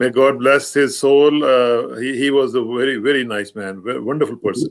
May God bless his soul. He was a very very nice man, very wonderful person.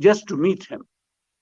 just to meet him.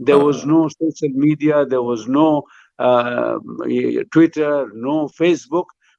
there was no social media, there was no Twitter, no Facebook.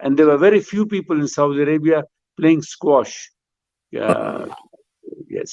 and there were very few people in Saudi Arabia playing squash. Yes.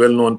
well known,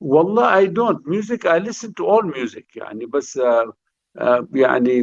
والله I don't music, I listen to all music يعني بس يعني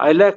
I like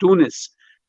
Tunis.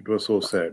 It was so sad.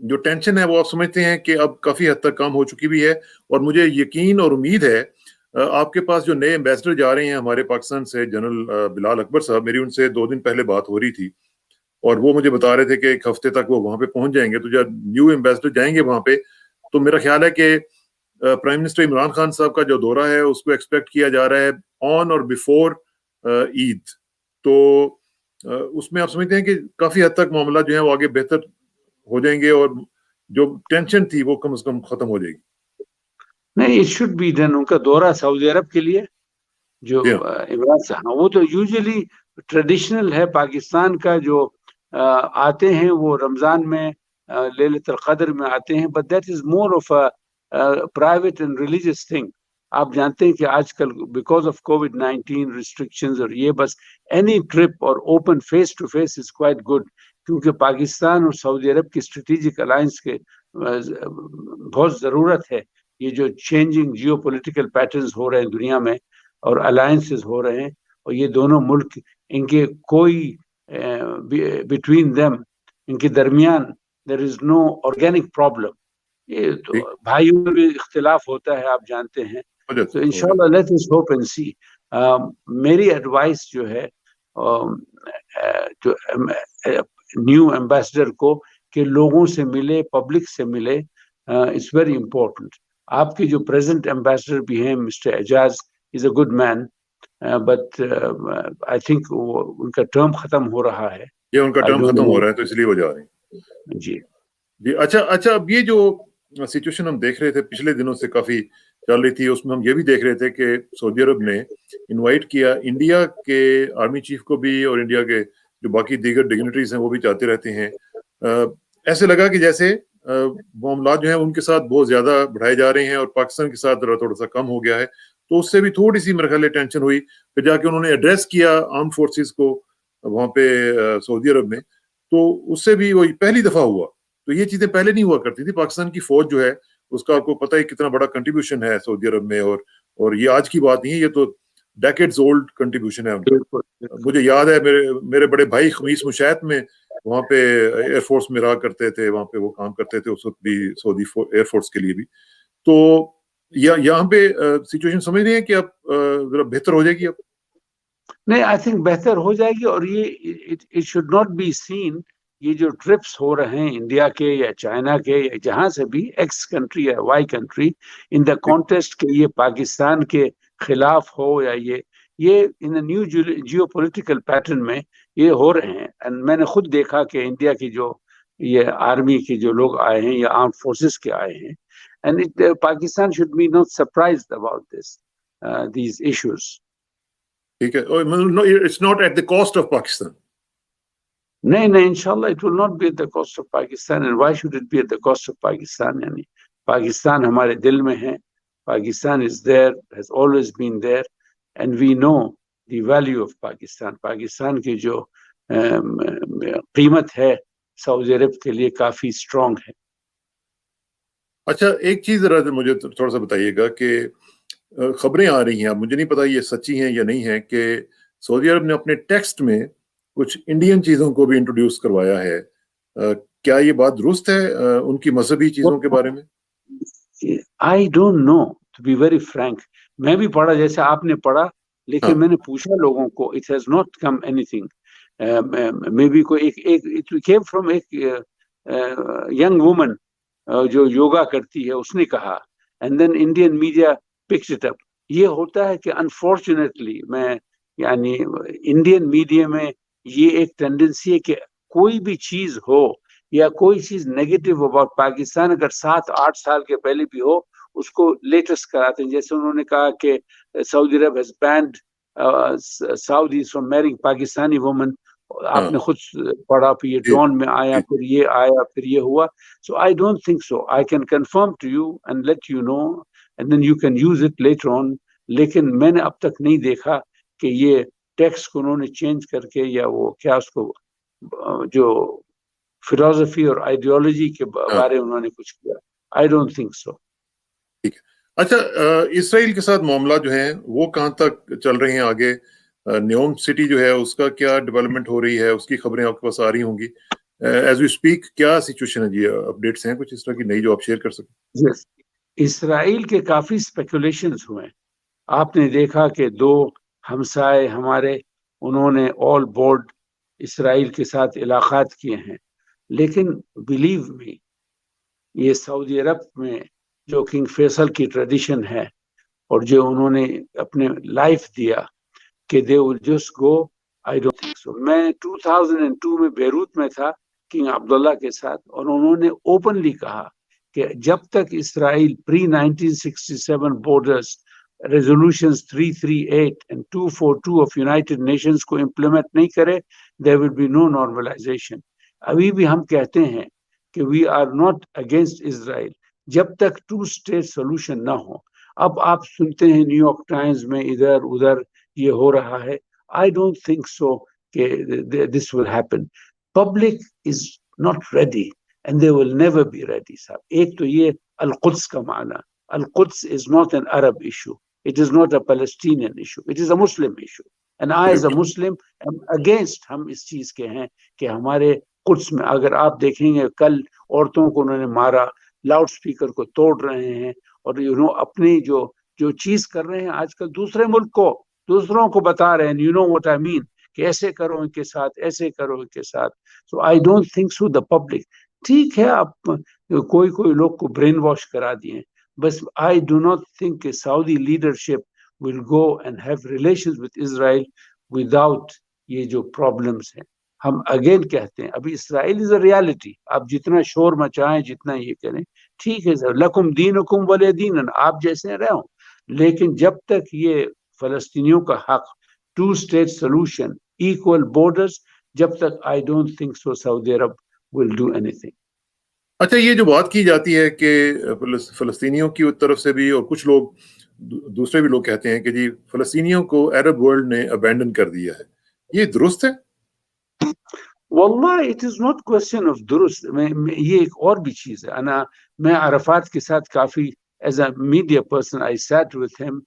جو tension ہے وہ آپ سمجھتے ہیں کہ اب کافی حد تک کم ہو چکی بھی ہے؟ اور مجھے یقین اور امید ہے آپ کے پاس جو نئے ایمبیسڈر جا رہے ہیں ہمارے پاکستان سے، جنرل بلال اکبر صاحب، میری ان سے 2 دن پہلے بات ہو رہی تھی اور وہ مجھے بتا رہے تھے کہ 1 ہفتے تک وہ وہاں پہ پہنچ جائیں گے. تو جب نیو ایمبیسڈر جائیں گے وہاں پہ تو میرا خیال ہے کہ پرائم منسٹر عمران خان صاحب کا جو دورہ ہے اس کو ایکسپیکٹ کیا جا رہا ہے آن اور بیفور عید. تو اس میں آپ سمجھتے ہیں کہ کافی حد تک معاملات جو ہیں وہ آگے بہتر ہو جائیں گے اور جو ٹینشن تھی وہ کم از کم ختم ہو جائے گی؟ نہیں، اٹ شوڈ بی ڈن. ان کا دورہ سعودی عرب کے لیے جو عمران صاحب، وہ تو یوزلی ٹریڈیشنل ہے پاکستان کا، جو آتے ہیں وہ رمضان میں لیلۃ القدر میں آتے ہیں، but that is more of private and religious thing. آپ جانتے ہیں کہ آج کل بیکاز آف COVID-19 ریسٹرکشنز اور یہ، بس اینی ٹرپ اور open face to face is quite good, کیونکہ پاکستان اور سعودی عرب کی اسٹریٹجک الائنس کے بہت ضرورت ہے. یہ جو چینجنگ جیو پولیٹیکل پیٹرنز ہو رہے ہیں دنیا میں اور الائنسز ہو رہے ہیں، اور یہ دونوں ملک، ان کے کوئی بٹوین دیم، ان کے درمیان دیر از نو آرگینک پرابلم. یہ تو بھائیوں میں بھی اختلاف ہوتا ہے، آپ جانتے ہیں. تو انشاءاللہ لیٹ اس ہوپ اینڈ سی. میری ایڈوائس جو ہے جو نیو ایمبیسڈر کو، کہ لوگوں سے ملے، پبلک سے ملے، اٹس ویری امپورٹنٹ. آپ کے جو پریزنٹ ایمبیسڈر بھی ہیں mister Ijaz, is a good man, but I think ان کا ٹرم ختم ہو رہا ہے. یہ ان کا ٹرم ختم ہو رہا ہے تو اس لیے وہ جا رہے ہیں. جی اچھا. اب یہ جو سچویشن ہم دیکھ رہے تھے پچھلے دنوں سے کافی چل رہی تھی، اس میں ہم یہ بھی دیکھ رہے تھے کہ سعودی عرب نے انوائٹ کیا انڈیا کے آرمی چیف کو بھی، اور انڈیا کے جو باقی دیگر ڈگنیٹریز ہیں وہ بھی جاتے رہتے ہیں. ایسے لگا کہ جیسے معاملات جو ہیں ان کے ساتھ بہت زیادہ بڑھائے جا رہے ہیں اور پاکستان کے ساتھ تھوڑا سا کم ہو گیا ہے. تو اس سے بھی تھوڑی سی میرے خیال ہے ٹینشن ہوئی. پھر جا کے انہوں نے ایڈریس کیا آرم فورسز کو وہاں پہ سعودی عرب میں، تو اس سے بھی وہی پہلی دفعہ ہوا. تو یہ چیزیں پہلے نہیں ہوا کرتی تھی. پاکستان کی فوج جو ہے اس کا آپ کو پتہ ہے کتنا بڑا کنٹریبیوشن ہے سعودی عرب میں، اور یہ آج کی بات نہیں ہے، یہ تو ڈیکیڈز اولڈ کنٹریبیوشن ہے ان کا. مجھے یاد ہے میرے بڑے بھائی خمیس مشاہد میں وہاں پہ ایئر فورس میں رہا کرتے تھے، وہاں پہ وہ کام کرتے تھے اس وقت بھی سعودی ایئر فورس کے لیے بھی. تو یہاں پہ سچویشن سمجھ رہے ہیں کہ اب ذرا بہتر ہو جائے گی؟ اب نہیں، آئی تھنک بہتر ہو جائے گی. اور یہ it should not be seen, یہ جو ٹرپس ہو رہے ہیں انڈیا کے یا چائنا کے یا جہاں سے بھی، ایکس کنٹری یا وائی کنٹری، ان دا کانٹیسٹ کہ یہ پاکستان کے خلاف ہو یا یہ ان نیو جیو پولیٹیکل پیٹرن میں یہ ہو رہے ہیں. اینڈ میں نے خود دیکھا کہ انڈیا کی جو یہ آرمی کے جو لوگ آئے ہیں یا آرم فورسز کے آئے ہیں، and Pakistan should be not surprised about these issues. ٹھیک ہے، it's not at the cost of Pakistan. نہیں انشاءاللہ it will not be at the cost of Pakistan. And why should it be at the cost of Pakistan? یعنی پاکستان ہمارے دل میں ہے. Pakistan is there, has always been there, and we know the value of Pakistan. Pakistan کی جو قیمت ہے سعودی عرب کے لیے کافی اسٹرانگ ہے. اچھا، ایک چیز ذرا مجھے تھوڑا سا بتائیے گا کہ خبریں آ رہی ہیں، اب مجھے نہیں پتا یہ سچی ہیں یا نہیں ہیں، کہ سعودی عرب نے اپنے ٹیکسٹ میں کچھ انڈین چیزوں کو بھی انٹروڈیوس کروایا ہے. کیا یہ بات درست ہے ان کی مذہبی چیزوں کے بارے میں؟ I don't know, to be very frank. میں بھی پڑھا جیسے آپ نے پڑھا، لیکن میں نے پوچھا لوگوں کو. It has not come anything. Maybe it came from ایک young woman جو یوگا کرتی ہے، اس نے کہا. And then Indian media picked it up. یہ ہوتا ہے کہ unfortunately یعنی انڈین میڈیا میں یہ ایک ٹینڈنسی ہے کہ کوئی بھی چیز ہو یا کوئی چیز نیگیٹو اباؤٹ پاکستان اگر 7-8 سال کے پہلے بھی ہو، اس کو لیٹسٹ کراتے ہیں. جیسے انہوں نے کہا کہ سعودی عرب has banned Saudis from marrying Pakistani women. آپ نے خود پڑھا، پھر یہ ڈون میں آیا، پھر یہ آیا، پھر یہ ہوا. So I don't think so. I can confirm to you and let you know and then you can use it later on. لیکن میں نے اب تک نہیں دیکھا کہ یہ ٹیکسٹ کو انہوں نے چینج کر کے یا وہ کیا اس کو جو فلسفی اور آئیڈیالوجی کے بارے انہوں نے کچھ کیا. I don't think so. ٹھیک ہے. اچھا، اسرائیل کے ساتھ معاملات جو ہیں وہ کہاں تک چل رہے ہیں آگے؟ نیوم سٹی جو ہے اس کا کیا ڈیولپمنٹ ہو رہی ہے؟ اس کی خبریں آپ کے پاس آ رہی ہوں گی. ایز یو اسپیک کیا سچویشن ہے جی؟ اپڈیٹس ہیں کچھ اس طرح کی نئی جو آپ شیئر کر سکیں؟ یس، اسرائیل کے کافی اسپیکولیشنز ہوئے ہیں. آپ نے دیکھا کہ دو ہمسائے ہمارے انہوں نے آل بورڈ اسرائیل کے ساتھ علاقات کیے ہیں، لیکن بلیو می یہ سعودی عرب میں جو کنگ فیصل کی ٹریڈیشن ہے اور جو انہوں نے اپنے لائف دیا کہ they will just go, I don't think so. میں 2002 میں بیروت میں تھا کنگ عبداللہ کے ساتھ، اور انہوں نے اوپنلی کہا کہ جب تک اسرائیل پری 1967 borders resolutions 338 and 242 of United nations کو امپلیمنٹ نہیں کرے there will be no normalization. ابھی بھی ہم کہتے ہیں کہ وی آر ناٹ اگینسٹ اسرائیل جب تک 2 اسٹیٹ سولوشن نہ ہو. اب آپ سنتے ہیں نیو یارک ٹائمز میں ادھر ادھر یہ ہو رہا ہے. I don't think so کہ this will happen. Public is not ready and they will never be ready. صاحب ایک تو یہ القدس کا معنی، القدس is not an Arab issue, it is not a Palestinian issue, it is a Muslim issue. And I as a Muslim am against، ہم اس چیز کے ہیں کہ ہمارے قدس میں اگر آپ دیکھیں گے کل عورتوں کو انہوں نے مارا، لاؤڈ سپیکر کو توڑ رہے ہیں، اور اپنی جو چیز کر رہے ہیں آج کل دوسرے ملک کو، دوسروں کو بتا رہے ہیں یو نو واٹ آئی مین کہ ایسے کرو ان کے ساتھ، ایسے کرو ان کے ساتھ. So I don't think so the public. ٹھیک ہے آپ کوئی لوگ کو برین واش کرا دیے، بس آئی ڈو ناٹ تھنک کہ Saudi leadership will go and have relations with Israel without یہ جو پرابلمس ہیں. ہم اگین کہتے ہیں ابھی اسرائیل از اے ریالٹی. آپ جتنا شور مچائیں، جتنا یہ کریں، ٹھیک ہے سر، لکم دینکم ولی دین، آپ جیسے رہو، لیکن جب تک یہ فلسطینیوں کا حق، 2 اسٹیٹ سولوشن، ایکول بارڈرز، جب تک آئی don't think so Saudi Arab will do any thing. اچھا، یہ جو بات کی جاتی ہے کہ فلسطینیوں کی طرف سے بھی اور کچھ لوگ دوسرے بھی لوگ کہتے ہیں کہ جی فلسطینیوں کو عرب ورلڈ نے ابینڈن کر دیا ہے، یہ درست ہے؟ واللہ it is not question of درست. یہ ایک اور بھی چیز ہے. میں عرفات کے ساتھ کافی as a media person I sat with him.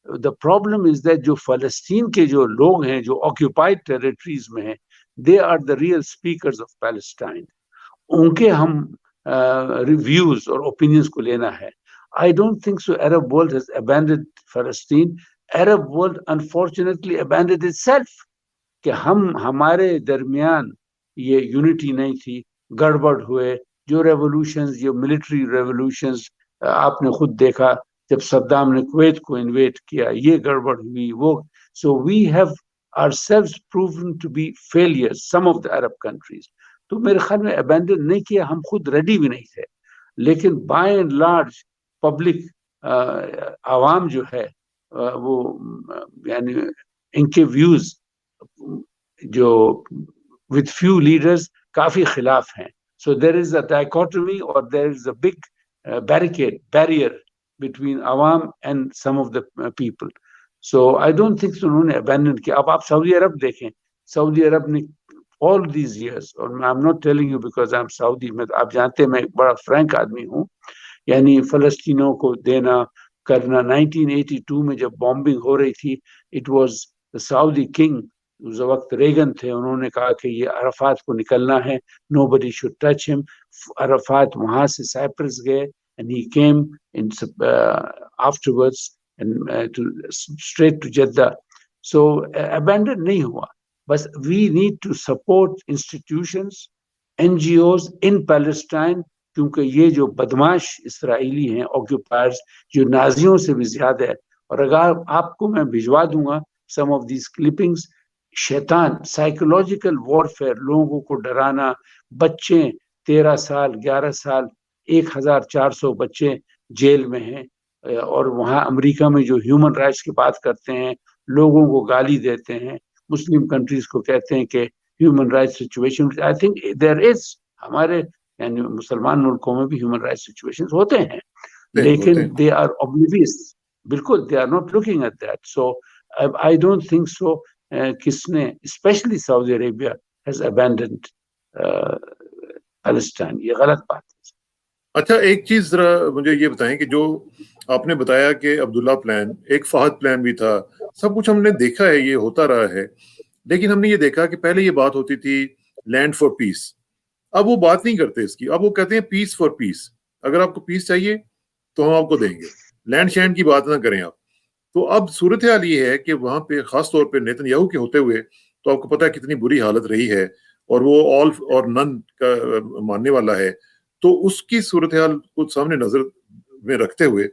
The problem is that جو فلسطین کے جو لوگ ہیں جو آکیوپائڈ ٹیریٹریز میں ہیں، they are the real speakers of Palestine. ان کے ہم ریویوز اور اوپینینز کو لینا ہے. I don't think so Arab world has abandoned Palestine. Arab world unfortunately abandoned itself. کہ ہمارے درمیان یہ یونٹی نہیں تھی، گڑبڑ ہوئے جو ریولوشنز، جو ملٹری ریولوشنز آپ نے خود دیکھا جب صدام نے کویت کو انویٹ کیا، یہ گڑبڑ ہوئی وہ. So we have ourselves proven to be failures, some of the Arab countries. تو میرے خیال میں ابینڈن نہیں کیا، ہم خود ریڈی بھی نہیں تھے. لیکن بائی اینڈ لارج پبلک عوام جو ہے وہ یعنی ان کے ویوز جو with few leaders کافی خلاف ہیں. So there is a dichotomy or there is a big barrier between عوام and some of the people. So I don't think so انہوں نے abandon کیا. اب آپ سعودی عرب دیکھیں، سعودی عرب نے all these years، اور I'm not telling you because I'm Saudi، آپ جانتے ہیں میں ایک بڑا فرینک آدمی ہوں، یعنی فلسطینوں کو دینا کرنا. 1982 میں جب بامبنگ ہو رہی تھی، it was the Saudi king، اس وقت ریگن تھے، انہوں نے کہا کہ یہ عرفات کو نکلنا ہے، nobody should touch him. Arafat وہاں سے سائپرس گئے and he came in afterwards and straight to Jeddah. So abandoned نہیں ہوا. بس we need to support institutions، NGOs in Palestine، کیونکہ یہ جو بدماش اسرائیلی ہیں آکیوپائرز، جو نازیوں سے بھی زیادہ ہے. اور اگر آپ کو میں بھجوا دوں گا some of these clippings، شیطان سائیکولوجیکل وارفیئر، لوگوں کو ڈرانا، بچے 13 سال 11 سال 1400 بچے جیل میں ہیں، اور وہاں امریکہ میں جو ہیومن رائٹس کی بات کرتے ہیں، لوگوں کو گالی دیتے ہیں، مسلم کنٹریز کو کہتے ہیں کہ human rights situation. I think there is, ہمارے یعنی مسلمان ملکوں میں بھی ہیومن رائٹس سچویشن ہوتے ہیں، لیکن دے آر اوبلیویس، بالکل they are not looking at that. So I don't think so کس نے especially Saudi Arabia has abandoned Palestine. یہ غلط بات ہے. اچھا، ایک چیز ذرا مجھے یہ بتائیں کہ جو آپ نے بتایا کہ عبداللہ پلان، ایک فہد پلان بھی تھا، سب کچھ ہم نے دیکھا ہے، یہ ہوتا رہا ہے، لیکن ہم نے یہ دیکھا کہ پہلے یہ بات ہوتی تھی لینڈ فار پیس، اب وہ بات نہیں کرتے اس کی, اب وہ کہتے ہیں پیس فار پیس, اگر آپ کو پیس چاہیے تو ہم آپ کو دیں گے, لینڈ شینڈ کی بات نہ کریں آپ. تو اب صورتحال یہ ہے کہ وہاں پہ خاص طور پہ نیتن یاہو کے ہوتے ہوئے تو آپ کو پتا ہے کتنی بری حالت رہی ہے, اور وہ آل اور نن کا ماننے والا ہے. تو اس کی صورتحال کو سامنے نظر میں رکھتے ہوئے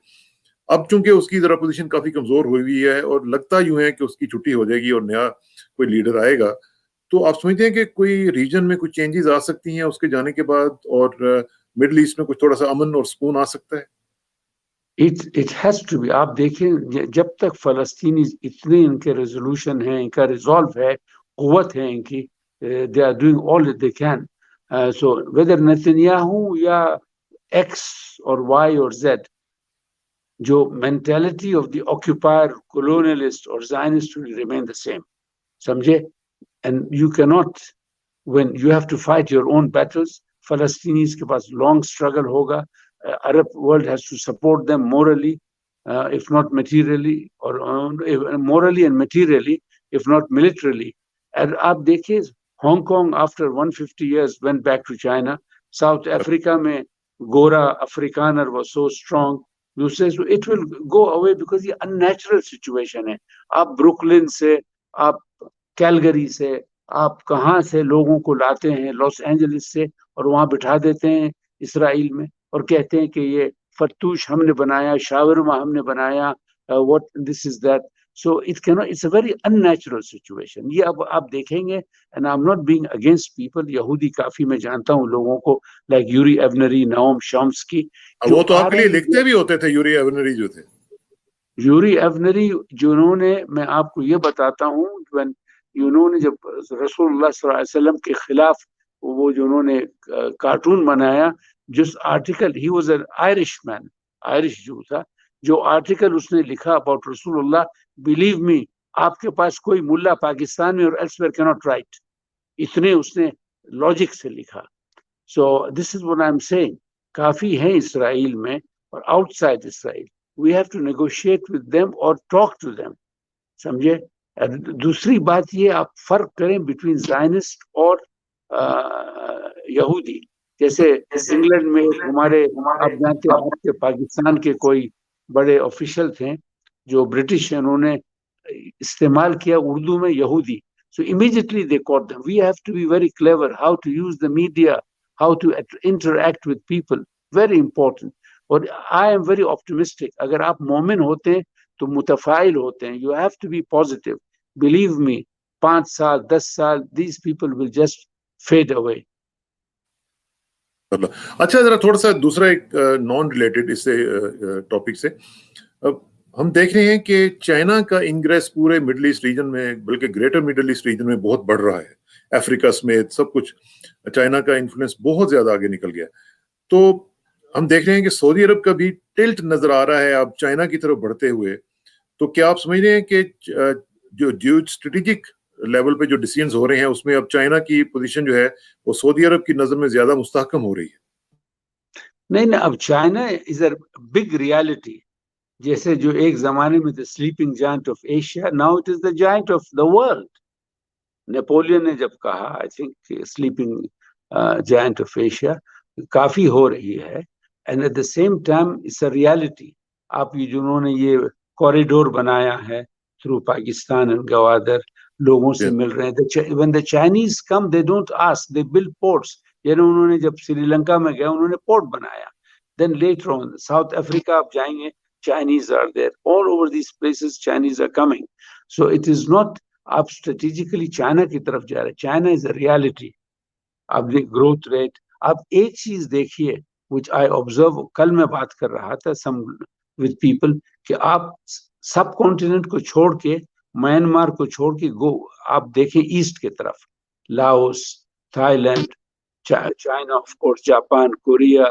اب چونکہ اس کی ذرا پوزیشن کافی کمزور ہوئی ہے اور لگتا یوں ہے کہ اس کی چھٹی ہو جائے گی اور نیا کوئی لیڈر آئے گا, تو آپ سمجھتے ہیں کہ کوئی ریجن میں کوئی چینجز آ سکتی ہیں اس کے جانے کے بعد, اور مڈل ایسٹ میں کچھ تھوڑا سا امن اور سکون آ سکتا ہے؟ It has to be. آپ دیکھیں جب تک فلسطینی اتنے ان کے ریزولوشن ہیں, ان کا ریزالو ہے, قوت ہے ان کی, they are doing all that they can. So whether Netanyahu یا X or Y or Z, جو mentality of the occupier, colonialist or Zionist will remain the same. سمجھے؟ And you cannot, when you have to fight your own battles, Palestinians کے پاس long struggle ہوگا. Arab world has to support them morally, if not materially, or morally and materially, if not militarily. And آپ دیکھیں Hong Kong after 150 years went back to China. South Africa میں Gora Afrikaner was so strong. دوسرے so it will go away because یہ unnatural situation ہے. آپ Brooklyn سے, آپ Calgary سے, آپ کہاں سے لوگوں کو لاتے ہیں, لاس اینجلس سے, اور وہاں بٹھا دیتے ہیں اسرائیل میں, اور کہتے ہیں کہ یہ فتوش ہم نے بنایا, شاورما ہم نے بنایا, what this is that. So it cannot, it's a very unnatural situation. یہ اب آپ دیکھیں گے, and I'm not being against people. یہودی کافی میں جانتا ہوں لوگوں کو, like یوری ایونری, نعوم شامسکی. وہ تو آپ کے لیے لکھتے بھی ہوتے تھے, یوری ایونری جو تھے. یوری ایونری جنہوں نے, میں آپ کو یہ بتاتا ہوں, انہوں نے جب رسول اللہ صلی اللہ علیہ وسلم کے خلاف وہ جنہوں نے کارٹون بنایا, جس article, he was an Irish man, Irish جو تھا, جو آرٹیکل اس نے لکھا اباؤٹ رسول اللہ, بلیو می, آپ کے پاس کوئی ملا پاکستان میں اور ایلسویئر کینٹ رائٹ, اتنے اس نے لاجک سے لکھا. So this is what I am seeing. کافی ہیں اسرائیل میں اور outside Israel. We have to negotiate with them اور ٹاک ٹو دیم, سمجھے. دوسری بات یہ, آپ فرق کریں بٹوین زائنسٹ اور یہودی. جیسے انگلینڈ میں ہمارے, آپ جانتے ہیں آپ کے پاکستان کے کوئی بڑے آفیشل تھے جو برٹش ہیں, انہوں نے استعمال کیا اردو میں یہودی. So immediately they caught them. We have to be very clever how to use the media, how to interact with people. Very important. اور I am very optimistic. اگر آپ مومن ہوتے ہیں تو متفائل ہوتے ہیں. You have to be positive. Believe me, 5 سال 10 سال, these people will just fade away. اچھا, ذرا تھوڑا سا دوسرا ایک نان ریلیٹڈ اس سے ٹاپک سے, ہم دیکھ رہے ہیں کہ چائنا کا انگریس پورے مڈل ایسٹ ریجن میں, بلکہ گریٹر مڈل ایسٹ ریجن میں بہت بڑھ رہا ہے. افریقہ سمیت سب کچھ چائنا کا انفلوئنس بہت زیادہ آگے نکل گیا. تو ہم دیکھ رہے ہیں کہ سعودی عرب کا بھی ٹلٹ نظر آ رہا ہے اب چائنا کی طرف بڑھتے ہوئے. تو کیا آپ سمجھ رہے ہیں کہ جو اسٹریٹجک لیول پہ جو ڈیسیژنز ہو رہے ہیں اس میں اب چائنا کی پوزیشن جو ہے وہ سعودی عرب کی نظر میں زیادہ مستحکم ہو رہی ہے؟ نہیں, اب China is a big reality. جیسے جو ایک زمانے میں the sleeping giant of Asia, now it is the giant of the world. Napoleon نے جب کہا, I think sleeping giant of Asia, کافی ہو رہی ہے. And at the same time it's a reality. آپ یہ جنہوں نے یہ کوریڈور بنایا ہے through پاکستان and گوادر, لوگوں سے مل رہے ہیں. When the Chinese come, they don't ask, they build ports. یعنی انہوں نے جب سری لنکا میں گیا انہوں نے پورٹ بنایا. Then later on South Africa آپ جائیں گے, Chinese are there. All over these places Chinese are coming. So it is not آپ strategically China کی طرف جا رہے. China is a reality. آپ growth rate, آپ ایک چیز دیکھیے which I observe, کل میں بات کر رہا تھا some with people, کہ آپ سب کانٹیننٹ کو چھوڑ کے, میانمار کو چھوڑ کے آپ دیکھیں ایسٹ کی طرف, Laos, Thailand, China of course, Japan, Korea,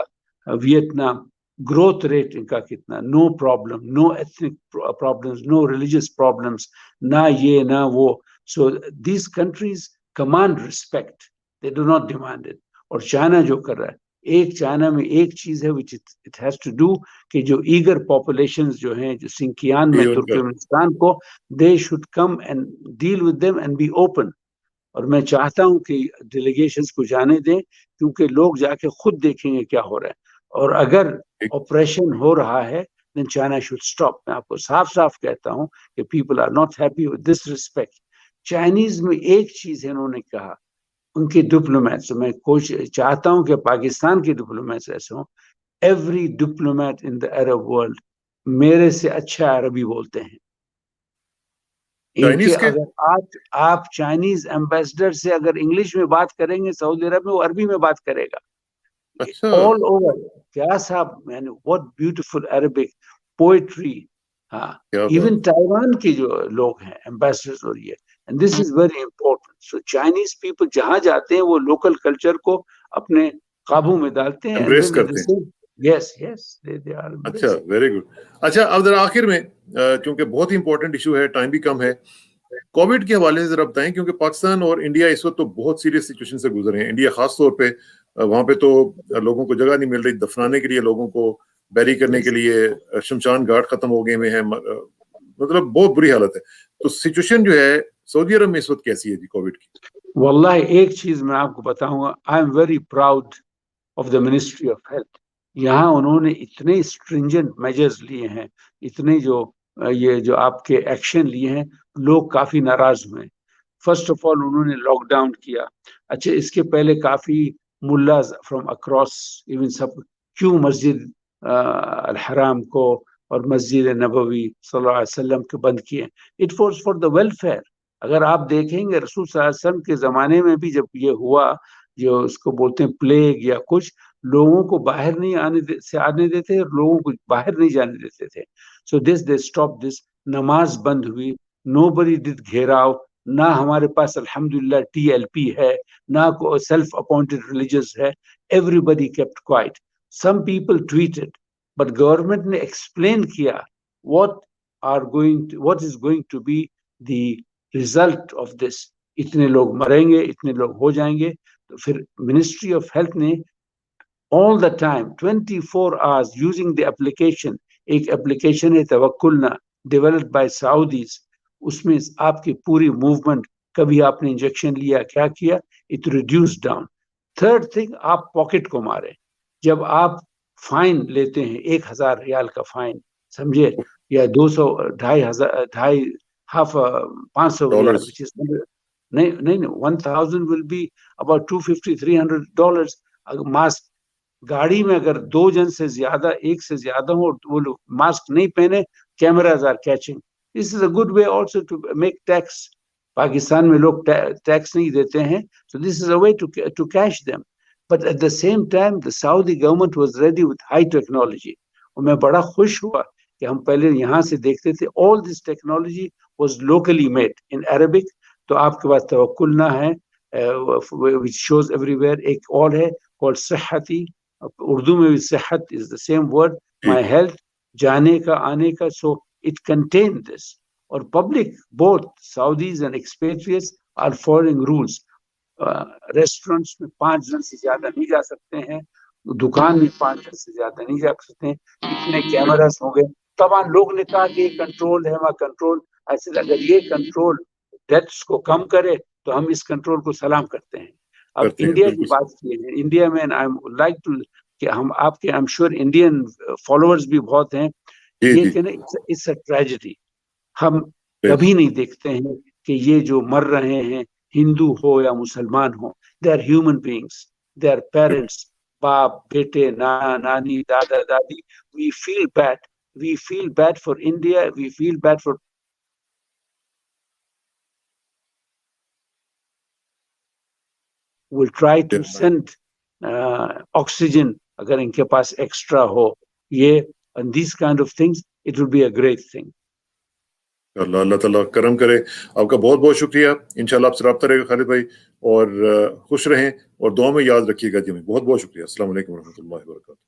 Vietnam, growth rate ان کا کتنا, no problem, no ethnic problems, no religious problems, نہ یہ نہ وہ. So these countries command respect, they do not demand it. اور چائنا جو کر رہا ہے, ایک چائنا میں ایک چیز ہے which it has to do, کہ جو ایگر پاپولیشنز جو ہیں جو سنکیان میں ترکمانستان کو, they should come and deal with them and be open. اور میں چاہتا ہوں کہ ڈیلیگیشنز کو جانے دیں کیونکہ لوگ جا کے خود دیکھیں گے کیا ہو رہا ہے. اور اگر آپریشن ہو رہا ہے then China should stop. میں آپ کو صاف صاف کہتا ہوں کہ people are not happy with this respect. Chinese میں ایک چیز ہے انہوں نے کہا, ان کے ڈپلومیٹس, میں چاہتا ہوں کہ پاکستان کے ڈپلومیٹس ایسے ہوں, ایوری ڈپلومیٹ ان دا عرب ورلڈ میرے سے اچھا عربی بولتے ہیں. ان کے اگر آپ چائنیز ایمبیسڈر سے اگر انگلش میں بات کریں گے سعودی عرب میں, وہ عربی میں بات کرے گا. all over. کیا صاحب, what beautiful Arabic poetry. ہاں, even تائیوان کے جو لوگ ہیں ایمبیسڈرز, اور یہ and this is very important. So Chinese people جہاں جاتے ہیں وہ لوکل کلچر کو اپنے قابو میں ڈالتے ہیں, embrace کرتے ہیں. yes they are. اچھا, ویری گڈ. اچھا, اب ذرا آخر میں کیونکہ بہت ہی امپورٹنٹ ایشو ہے, ٹائم بھی کم ہے, کووڈ کے حوالے سے ذرا بتائیں, کیونکہ پاکستان اور انڈیا اس وقت تو بہت سیریس سچویشن سے گزر رہے ہیں. انڈیا خاص طور پہ, وہاں پہ تو لوگوں کو جگہ نہیں مل رہی دفنانے کے لیے, لوگوں کو بیری کرنے کے لیے شمشان گھاٹ ختم ہو گئے ہوئے ہیں, مطلب بہت بری حالت ہے. تو سچویشن جو ہے سعودی عرب میں اس وقت کیسی ہے جی کووڈ کی؟ واللہ ایک چیز میں آپ کو بتاؤں گا, I am very proud of the ministry of health. یہاں انہوں نے اتنے اسٹرنجنٹ میجرز لیے ہیں, اتنے جو آپ کے ایکشن لیے ہیں, لوگ کافی ناراض ہوئے. فرسٹ آف آل انہوں نے لاک ڈاؤن کیا. اچھا, اس کے پہلے کافی ملاز فرام اکراس ایون سب کیوں مسجد الحرام کو اور مسجد نبوی صلی اللہ علیہ وسلم کے بند کیے. It was for the welfare. اگر آپ دیکھیں گے رسول صلی اللہ علیہ وسلم کے زمانے میں بھی جب یہ ہوا, جو اس کو بولتے ہیں پلیگ یا کچھ, لوگوں کو باہر نہیں آنے دیتے, لوگوں کو باہر نہیں جانے دیتے تھے. سو دے اسٹاپ دس. نماز بند ہوئی, نو بڈی ڈڈ گھیراؤ, نہ ہمارے پاس الحمدللہ TLP ہے, نہ کو سیلف اپوائنٹڈ ریلیجس ہے. Everybody kept quiet. Some people tweeted, but government نے ایکسپلین کیا what is going to be the result of this. اتنے لوگ مریں گے, اتنے لوگ ہو جائیں گے. تو پھر منسٹری آف ہیلتھ نے all the time 24 hours using the application, ایک اپلیکیشن ہے توکلنا, developed by Saudis. اس میں آپ کی پوری موومنٹ, کبھی آپ نے انجیکشن لیا, کیا کیا, it reduced down. Third thing, آپ پاکٹ کو مارے. جب آپ فائن لیتے ہیں 1000 ریال کا فائن, سمجھے, یا 200 500 ریال, نہیں 1000 will be about $250-300. ماسک گاڑی میں اگر 2 جن سے زیادہ, ایک سے زیادہ ہو, وہ لوگ ماسک نہیں پہنے, cameras are catching. This is a good way also to make tax. Pakistan میں لوگ ٹیکس نہیں دیتے ہیں, so this is a way to catch them. But at the same time, the Saudi government was ready with high technology. اور میں بڑا خوش ہوا کہ ہم پہلے یہاں سے دیکھتے تھے, all this technology was locally made in Arabic. تو آپ کے پاس توکلنا ہے, which shows everywhere. ایک اور ہے called صحتی, اردو میں بھی صحت is the same word, my health, جانے کا آنے کا. So it contained this. اور public, both Saudis and expatriates are following rules. Restaurants میں 5 جن سے زیادہ نہیں جا سکتے ہیں, دکان میں 5 جن سے زیادہ نہیں جا سکتے ہیں. اتنے کیمراز ہو گئے. طبعا لوگ نے کہا کہ یہ کنٹرول ہے, وہاں کنٹرول. ایسے اگر یہ کنٹرول ڈیتھس کو کم کرے تو ہم اس کنٹرول کو سلام کرتے ہیں. اب انڈیا کی بات کی ہے, انڈیا میں آئی ایم لائک ٹو کہ ہم آپ کے, I am sure Indian followers بھی بہت ہیں. یہ کہ نا اٹس اے ٹریجڈی. ہم کبھی نہیں دیکھتے ہیں کہ یہ جو مر رہے ہیں, ہندو ہو یا مسلمان ہو, they are human beings, they are parents, باپ بیٹے, نانا نانی, دادا دادی. We feel bad for India, we feel bad for. we'll try to send oxygen اگر ان کے پاس ایکسٹرا ہو, یہ and these kind of things, it will be a great thing. اللہ تعالیٰ کرم کرے. آپ کا بہت بہت شکریہ. انشاءاللہ آپ سے رابطہ رہے گا خالد بھائی, اور خوش رہیں اور دعا میں یاد رکھیے گا جی. میں بہت بہت شکریہ. السلام علیکم ورحمۃ اللہ وبرکاتہ.